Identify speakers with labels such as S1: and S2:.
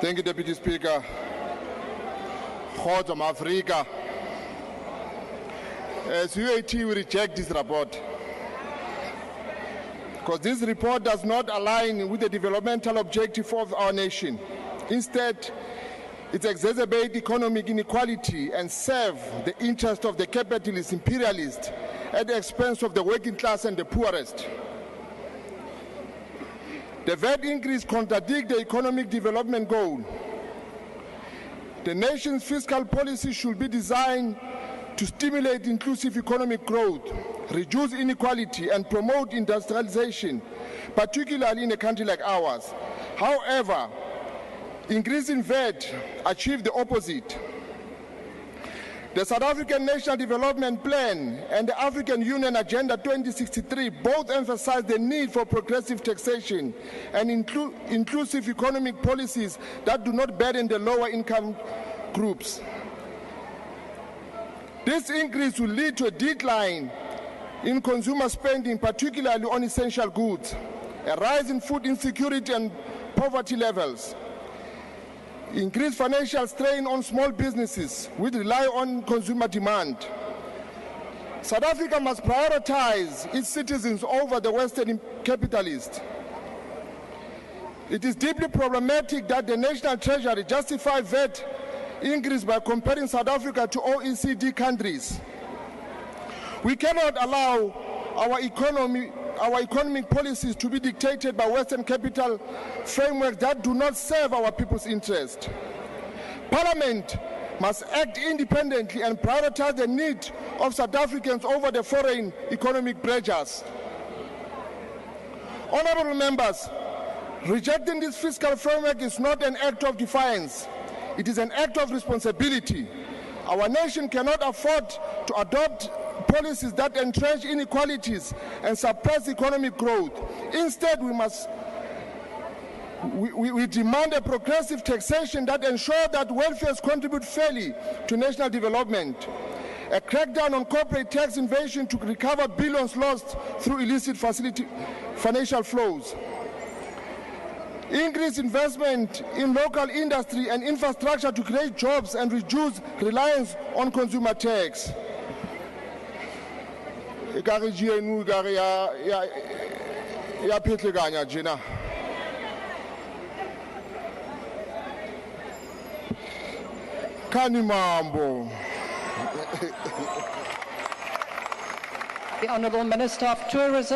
S1: Thank you, Deputy Speaker. Khotso Africa. As UAT, we reject this report because this report does not align with the developmental objective of our nation. Instead, it exacerbates economic inequality and serves the interest of the capitalist imperialist at the expense of the working class and the poorest. The VAT increase contradicts the economic development goal. The nation's fiscal policy should be designed to stimulate inclusive economic growth, reduce inequality, and promote industrialization, particularly in a country like ours. However, increasing VAT achieves the opposite. The South African National Development Plan and the African Union Agenda 2063 both emphasize the need for progressive taxation and inclusive economic policies that do not burden the lower income groups. This increase will lead to a decline in consumer spending, particularly on essential goods, a rise in food insecurity and poverty levels, increased financial strain on small businesses which rely on consumer demand. South Africa must prioritize its citizens over the Western capitalists. It is deeply problematic that the National Treasury justifies VAT increase by comparing South Africa to OECD countries. We cannot allow our economic policies to be dictated by Western capital frameworks that do not serve our people's interest. Parliament must act independently and prioritize the need of South Africans over the foreign economic pressures. Honourable members, rejecting this fiscal framework is not an act of defiance. It is an act of responsibility. Our nation cannot afford to adopt policies that entrench inequalities and suppress economic growth. Instead, we demand a progressive taxation that ensures that welfares contribute fairly to national development, a crackdown on corporate tax evasion to recover billions lost through illicit financial flows, increase investment in local industry and infrastructure to create jobs and reduce reliance on consumer tax.
S2: The Honourable Minister of Tourism.